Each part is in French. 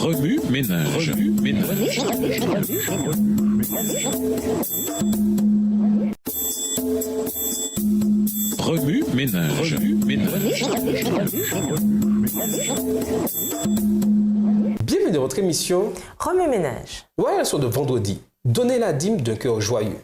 Remue ménage. Remue ménage. Bienvenue dans votre émission Remue ménage. Voilà la leçon de vendredi. Donnez la dîme d'un cœur joyeux.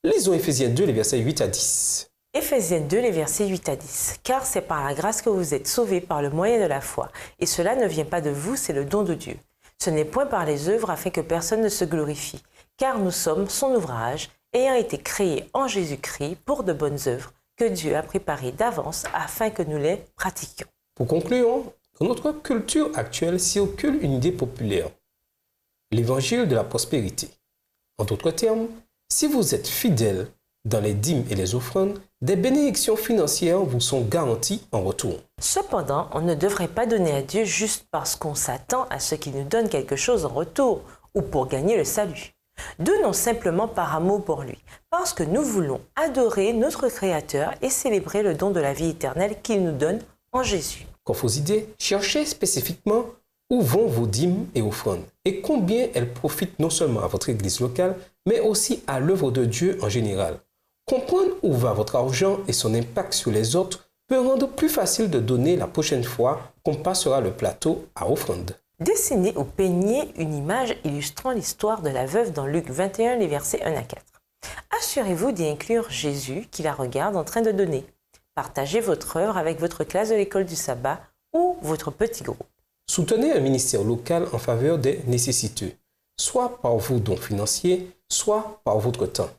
Lisons Éphésiens 2, les versets 8 à 10. Éphésiens 2, les versets 8 à 10. Car c'est par la grâce que vous êtes sauvés par le moyen de la foi. Et cela ne vient pas de vous, c'est le don de Dieu. Ce n'est point par les œuvres afin que personne ne se glorifie. Car nous sommes son ouvrage, ayant été créés en Jésus-Christ pour de bonnes œuvres, que Dieu a préparées d'avance afin que nous les pratiquions. Pour conclure, dans notre culture actuelle circule une idée populaire, l'évangile de la prospérité. En d'autres termes, si vous êtes fidèle dans les dîmes et les offrandes, des bénédictions financières vous sont garanties en retour. Cependant, on ne devrait pas donner à Dieu juste parce qu'on s'attend à ce qu'il nous donne quelque chose en retour ou pour gagner le salut. Donnons simplement par amour pour lui, parce que nous voulons adorer notre Créateur et célébrer le don de la vie éternelle qu'il nous donne en Jésus. Quant aux idées, cherchez spécifiquement où vont vos dîmes et offrandes et combien elles profitent non seulement à votre église locale, mais aussi à l'œuvre de Dieu en général. Comprendre où va votre argent et son impact sur les autres peut rendre plus facile de donner la prochaine fois qu'on passera le plateau à offrande. Dessinez ou peignez une image illustrant l'histoire de la veuve dans Luc 21, les versets 1 à 4. Assurez-vous d'y inclure Jésus qui la regarde en train de donner. Partagez votre œuvre avec votre classe de l'école du sabbat ou votre petit groupe. Soutenez un ministère local en faveur des nécessiteux, soit par vos dons financiers, soit par votre temps.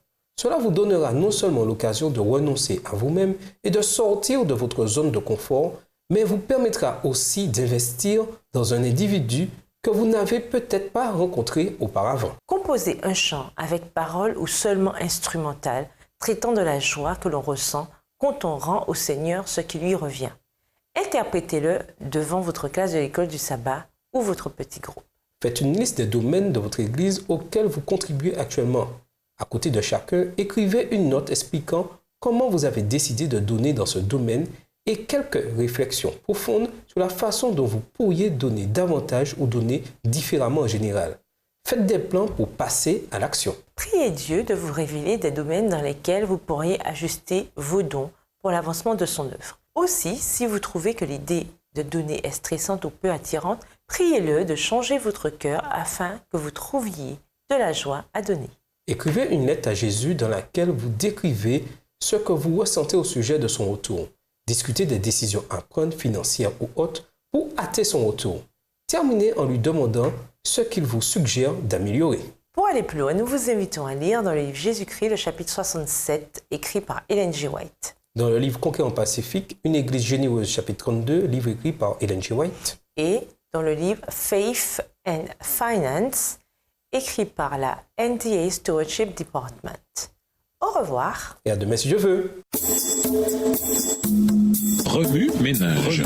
Cela vous donnera non seulement l'occasion de renoncer à vous-même et de sortir de votre zone de confort, mais vous permettra aussi d'investir dans un individu que vous n'avez peut-être pas rencontré auparavant. Composez un chant avec paroles ou seulement instrumental, traitant de la joie que l'on ressent quand on rend au Seigneur ce qui lui revient. Interprétez-le devant votre classe de l'école du sabbat ou votre petit groupe. Faites une liste des domaines de votre église auxquels vous contribuez actuellement. À côté de chacun, écrivez une note expliquant comment vous avez décidé de donner dans ce domaine et quelques réflexions profondes sur la façon dont vous pourriez donner davantage ou donner différemment en général. Faites des plans pour passer à l'action. Priez Dieu de vous révéler des domaines dans lesquels vous pourriez ajuster vos dons pour l'avancement de son œuvre. Aussi, si vous trouvez que l'idée de donner est stressante ou peu attirante, priez-le de changer votre cœur afin que vous trouviez de la joie à donner. Écrivez une lettre à Jésus dans laquelle vous décrivez ce que vous ressentez au sujet de son retour. Discutez des décisions à prendre, financières ou autres, pour hâter son retour. Terminez en lui demandant ce qu'il vous suggère d'améliorer. Pour aller plus loin, nous vous invitons à lire dans le livre Jésus-Christ, le chapitre 67, écrit par Ellen G. White. Dans le livre Conquérant Pacifique, une église généreuse, chapitre 32, livre écrit par Ellen G. White. Et dans le livre Faith and Finance, écrit par la NDA Stewardship Department. Au revoir. Et à demain si je veux. Remue ménage.